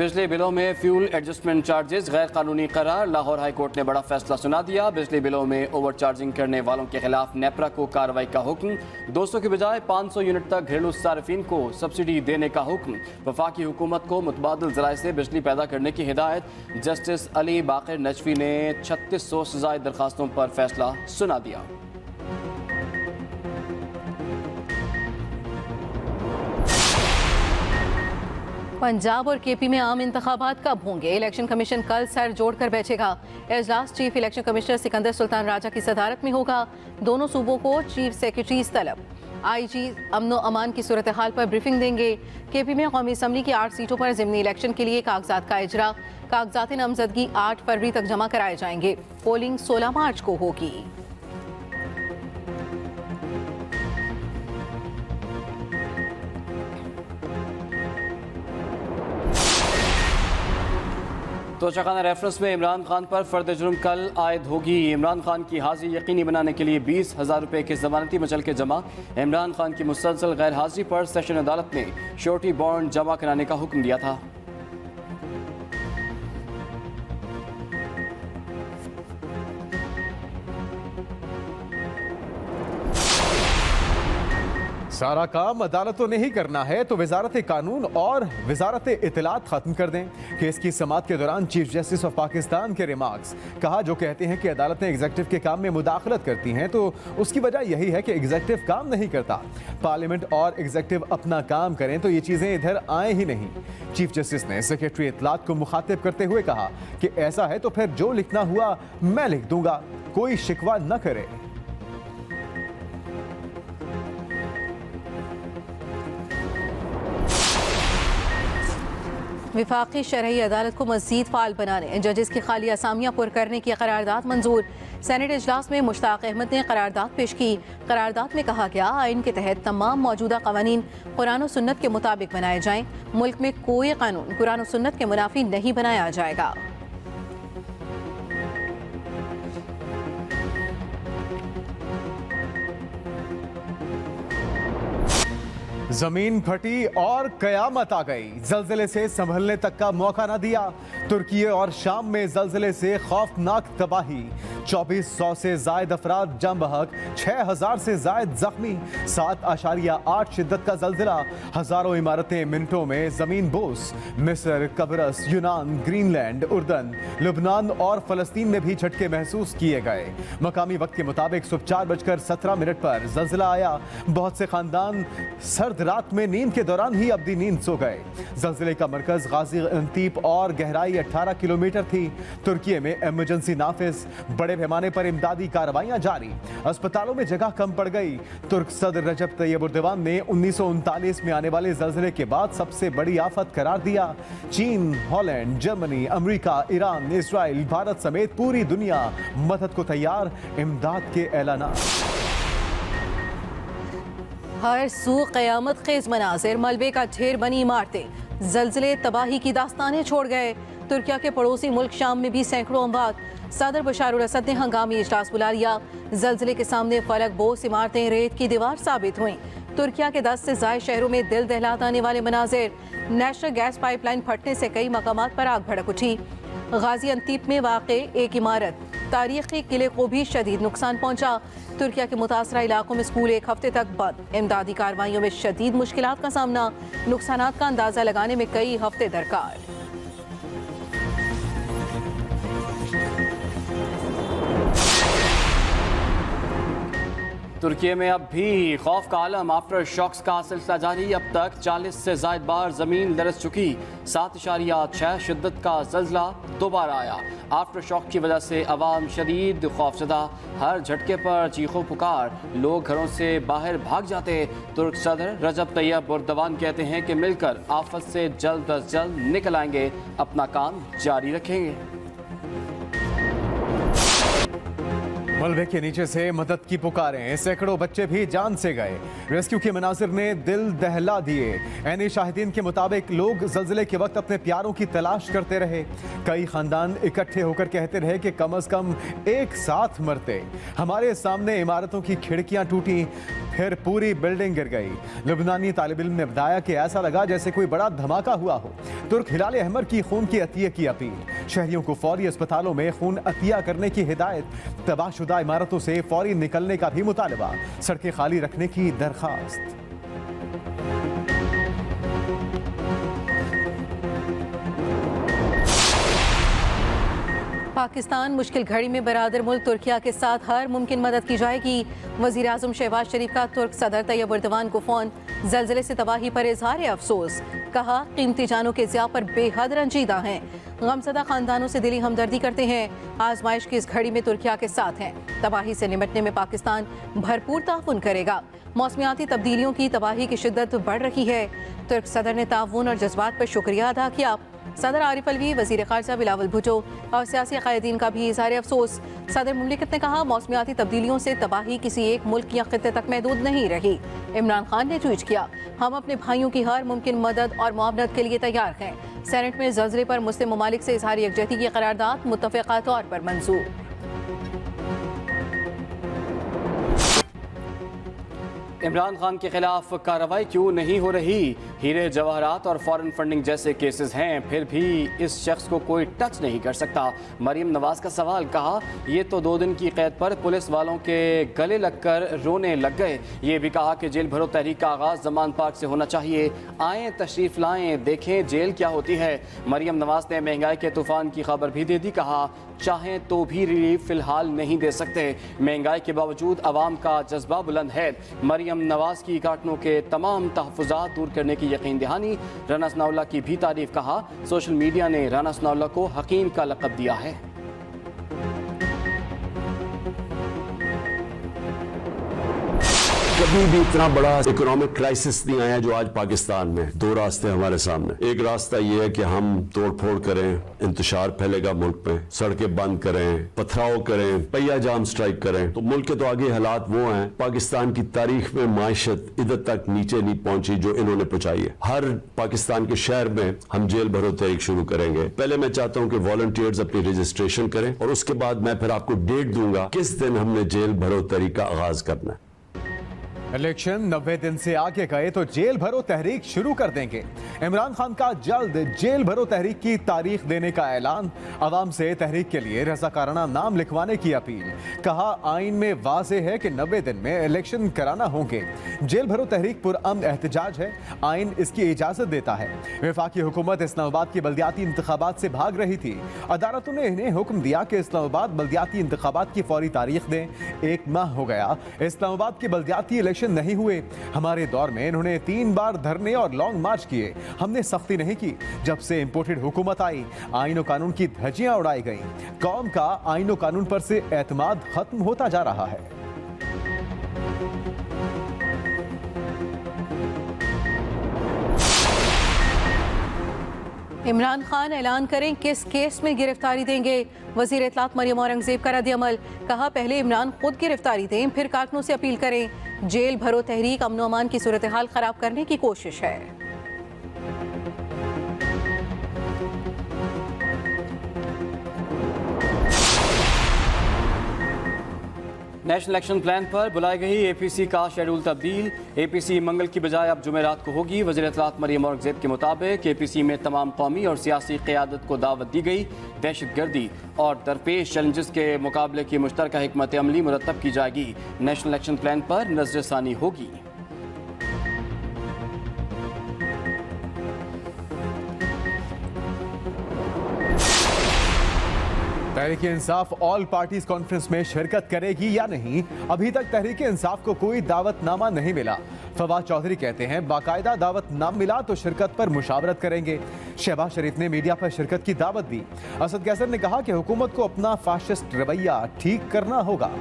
बिजली बिलों में फ्यूल एडजस्टमेंट चार्जेस गैर कानूनी करार। लाहौर हाई कोर्ट ने बड़ा फैसला सुना दिया। बिजली बिलों में ओवर चार्जिंग करने वालों के खिलाफ नेपरा को कार्रवाई का हुक्म। 200 की बजाय 500 यूनिट तक घरेलू सार्फिन को सब्सिडी देने का हुक्म। वफाकी हुकूमत को मुतबादिल ज़राए से बिजली पैदा करने की हिदायत। जस्टिस अली बाकर नजफी ने 3600 से ज़ायद दरखास्तों पर फैसला सुना दिया। पंजाब और केपी में आम इंतखाबात कब होंगे? इलेक्शन कमीशन कल सर जोड़कर बैठेगा। इजलास chief election commissioner Sikandar Sultan Raja की सदारत में होगा। दोनों सूबों को चीफ सेक्रेटरीज तलब। आईजी अमनो अमान की सूरत हाल पर ब्रीफिंग देंगे। केपी में कौमी असम्बली की 8 सीटों पर ज़िमनी इलेक्शन के लिए कागजात का इजरा। कागजात नामजदगी 8 फरवरी तक जमा कराए जाएंगे। पोलिंग 16 मार्च को होगी। तो चकाना रेफरेंस में इमरान खान पर फर्द जुर्म कल आयद होगी। इमरान खान की हाजिरी यकीनी बनाने के लिए 20,000 रुपये की जमानती मचल के जमा। इमरान खान की मुसलसल गैर हाजिरी पर सेशन अदालत ने श्योरिटी बॉन्ड जमा कराने का हुक्म दिया था। सारा काम अदालतों ने ही करना है तो वजारत कानून और वजारत इत्तलात खत्म कर दें। केस की समाअत के दौरान चीफ जस्टिस ऑफ पाकिस्तान के रिमार्क्स कहा, जो कहते हैं कि अदालतें एग्जीक्यूटिव के काम में मुदाखलत करती हैं तो उसकी वजह यही है कि एग्जीक्यूटिव काम नहीं करता। पार्लियामेंट और एग्जीक्यूटिव अपना काम करें तो ये चीज़ें इधर आए ही नहीं। चीफ जस्टिस ने सेक्रेटरी इत्तलात को मुखातिब करते हुए कहा कि ऐसा है तो फिर जो लिखना हुआ मैं लिख दूंगा, कोई शिकवा न करे। विफाकी शरही अदालत को मज़ीद फाल बनाने, जजेस की खाली असामियाँ पुर करने की करारदाद मंजूर। सेनेट इजलास में मुश्ताक अहमद ने करारदाद पेश की। करारदाद में कहा गया, आइन के तहत तमाम मौजूदा कवानीन कुरान और सुन्नत के मुताबिक बनाए जाएं। मुल्क में कोई कानून कुरान और सुन्नत के मुनाफी नहीं बनाया जाएगा। जमीन फटी और कयामत आ गई। जल्जले से संभलने तक का मौका न दिया। तुर्की और शाम में जल्जले से खौफनाक तबाही। 2400 से जायद अफराद जम बहक, 6000 से जायद जख्मी। 7.8 शिद्दत का जल्जला। हजारों इमारतें मिनटों में जमीन बोस। मिस्र, कब्रस, यूनान, ग्रीनलैंड, उर्दन, लुबनान और फलस्तीन में भी झटके महसूस किए गए। मकामी वक्त के मुताबिक सुबह 4:17 पर जल्जला आया। बहुत से खानदान सर्द रात में नींद के दौरान ही अब्दी नींद सो गए। जल्जले का मरकज गाजी अंतीप और गहराई 18 किलोमीटर थी। तुर्की में इमरजेंसी नाफिज, बड़े पैमाने पर इमदादी कार्रवाइयां जारी। अस्पतालों में जगह कम पड़ गई। तुर्क सदर रजब तैयब एर्दोगान ने 1939 में आने वाले जल्जले के बाद सबसे बड़ी आफत करार दिया। चीन, Holland, Germany, America, Iran, Israel, Bharat समेत पूरी दुनिया मदद को तैयार। इमदाद के ऐलानात। हर सू क़यामत खेज मनाजिर, मलबे का ढेर बनी इमारतें। जल्जले तबाही की दास्तानें छोड़ गए। तुर्किया के पड़ोसी मुल्क शाम में भी सैकड़ों अमवात। सदर बशार अल असद ने हंगामी इजलास बुला लिया। जल्जले के सामने फलक बोस इमारतें रेत की दीवार साबित हुई। तुर्किया के 10 से ज़ायद शहरों में दिल दहलाने वाले मनाजिर। नेशनल गैस पाइपलाइन फटने से कई मकामात पर आग भड़क उठी। गाजी अंतीप में वाक़े एक इमारत, तारीखी किले को भी शदीद नुकसान पहुंचा। तुर्किया के मुतासरा इलाकों में स्कूल एक हफ्ते तक बंद। इमदादी कार्रवाइयों में शदीद मुश्किलात का सामना। नुकसानात का अंदाजा लगाने में कई हफ्ते दरकार। तुर्की में अब भी खौफ का आलम। आफ्टर शॉक्स का सिलसिला जारी। अब तक 40 से जायद बार जमीन लरज चुकी। 7.6 शिद्दत का जल्जला दोबारा आया। आफ्टर शॉक की वजह से अवाम शदीद खौफजदा। हर झटके पर चीखों पुकार, लोग घरों से बाहर भाग जाते। तुर्क सदर रजब तैयब एर्दोगान कहते हैं कि मिलकर आफत से जल्द अज जल्द निकल आएंगे, अपना काम जारी रखेंगे। मलबे के नीचे से मदद की पुकारें। सैकड़ों बच्चे भी जान से गए। रेस्क्यू के मनाजिर ने दिल दहला दिए। ऐनी शाहिदीन के मुताबिक लोग जल्जले के वक्त अपने प्यारों की तलाश करते रहे। कई खानदान इकट्ठे होकर कहते रहे कि कम अज कम एक साथ मरते। हमारे सामने इमारतों की खिड़कियां टूटी, फिर पूरी बिल्डिंग गिर गई। लुबनानी तालिब इल्म ने बताया कि ऐसा लगा जैसे कोई बड़ा धमाका हुआ हो। तुर्क हिलाल अहमर की खून की अतिये की अपील, शहरियों को फौरी अस्पतालों में खून अतिया करने की हिदायत, तबाहशुदा इमारतों से फौरी निकलने का भी मुतालबा, सड़कें खाली रखने की दरखास्त। पाकिस्तान मुश्किल घड़ी में बरादर मुल्क तुर्किया के साथ हर मुमकिन मदद की जाएगी। वज़ीर आज़म शहबाज शरीफ का तुर्क सदर तैयब एर्दोगान को फ़ोन, ज़लज़ले से तबाही पर इज़हार अफसोस। कहा कीमती जानों के ज़िया पर बेहद रंजीदा हैं, गमज़दा ख़ानदानों से दिली हमदर्दी करते हैं। आजमाइश की इस घड़ी में तुर्किया के साथ हैं। तबाही से निपटने में पाकिस्तान भरपूर ताउन करेगा। मौसमियाती तब्दीलियों की तबाही की शिद्दत बढ़ रही है। तुर्क सदर ने ताउन और जज्बात पर शुक्रिया अदा किया। सदर आरिफ अलवी, वज़ीर ख़ारजा बिलावल भुट्टो और सियासी क़ायदीन का भी इज़हार अफसोस। सदर मुमलिकत ने कहा मौसमियाती तब्दीलियों से तबाही किसी एक मुल्क या ख़ित्ते तक महदूद नहीं रही। इमरान खान ने ट्वीट किया, हम अपने भाइयों की हर मुमकिन मदद और मुआवनत के लिए तैयार हैं। सेनेट में ज़लज़ले पर मुस्लिम ममालिक से इज़हार यकजहती की करारदाद मुत्तफ़िक़ा तौर पर मंजूर। इमरान खान के खिलाफ कार्रवाई क्यों नहीं हो रही? हीरे जवाहरात और फॉरेन फंडिंग जैसे केसेस हैं, फिर भी इस शख्स को कोई टच नहीं कर सकता। मरीम नवाज का सवाल, कहा ये तो 2 दिन की कैद पर पुलिस वालों के गले लगकर रोने लग गए। ये भी कहा कि जेल भरो तहरीक का आगाज जमान पार्क से होना चाहिए। आएँ तशरीफ लाएँ, देखें जेल क्या होती है। मरीम नवाज ने महंगाई के तूफान की खबर भी दे दी। कहा चाहें तो भी रिलीफ फिलहाल नहीं दे सकते। महंगाई के बावजूद अवाम का जज्बा बुलंद है। मरीम नवाज की कार्टनों के तमाम तहफ़्फ़ुज़ात दूर करने की यकीन दहानी। राना सनाउल्लाह की भी तारीफ। कहा सोशल मीडिया ने राना सनाउल्लाह को हकीम का लक़ब दिया है। कभी भी इतना बड़ा इकोनॉमिक क्राइसिस नहीं आया जो आज पाकिस्तान में। 2 रास्ते हमारे सामने। एक रास्ता ये है कि हम तोड़फोड़ करें, इंतशार फैलेगा मुल्क में, सड़कें बंद करें, पथराव करें, पहिया जाम स्ट्राइक करें, तो मुल्क के तो आगे हालात वो हैं। पाकिस्तान की तारीख में माइशत इधर तक नीचे नहीं पहुंची जो इन्होंने पहुंचाई है। हर पाकिस्तान के शहर में हम जेल भरो तहरीक शुरू करेंगे। पहले मैं चाहता हूं कि वॉलंटियर्स अपनी रजिस्ट्रेशन करें और उसके बाद मैं फिर आपको डेट दूंगा किस दिन हमने जेल भरो तहरीक का आगाज करना है। इलेक्शन 90 दिन से आगे गए तो जेल भरो तहरीक शुरू कर देंगे। इमरान खान का जल्द जेल भरो तहरीक की तारीख देने का ऐलान। अवाम से तहरीक के लिए रज़ाकाराना नाम लिखवाने की अपील। कहा आइन में वाज़े है कि 90 दिन में इलेक्शन कराना होंगे। जेल भरो तहरीक पुरअमन एहतजाज है, आइन इसकी इजाज़त देता है। वफाकी हुकूमत इस्लामाबाद की बल्दियाती इंतखाबात से भाग रही थी। अदालतों ने इन्हें हुक्म दिया कि इस्लामाबाद बल्दियाती इंतखाबात की फौरी तारीख दें। 1 माह हो गया, इस्लामाबाद के बल्दियाती इलेक्शन नहीं हुए। हमारे दौर में इन्होंने 3 बार धरने और लॉन्ग मार्च किए। हमने सख्ती नहीं की। जब से इंपोर्टेड हुकूमत आई, आईन और कानून की धज्जियां उड़ाई गईं। कौम का आईन और कानून पर से एतमाद खत्म होता जा रहा है। इमरान खान ऐलान करें किस केस में गिरफ्तारी देंगे। वज़ीर इत्तलात मरियम औरंगज़ेब का रद्द-ए-अमल। कहा पहले इमरान खुद गिरफ्तारी दें, फिर कारकुनों से अपील करें। जेल भरो तहरीक अमन अमान की सूरत हाल खराब करने की कोशिश है। नेशनल इलेक्शन प्लान पर बुलाई गई एपीसी का शेड्यूल तब्दील। एपीसी मंगल की बजाय अब जुमेरात को होगी। वज़ीर इत्तलात मरियम औरंगज़ेब के मुताबिक एपीसी में तमाम कौमी और सियासी क़यादत को दावत दी गई। दहशतगर्दी और दरपेश चैलेंजेस के मुकाबले की मुश्तरका हिकमत अमली मुरतब की जाएगी। नेशनल इलेक्शन प्लान पर नज़रसानी होगी। Tehreek Insaf all parties conference में शिरकत करेगी या नहीं, अभी तक तहरीक इंसाफ को कोई दावतनामा नहीं मिला। फवाद चौधरी कहते हैं बाकायदा दावतनामा मिला तो शिरकत पर मुशावरत करेंगे। शहबाज शरीफ ने मीडिया पर शिरकत की दावत दी। असद कैसर ने कहा कि हुकूमत को अपना फाशिस्ट रवैया ठीक करना होगा।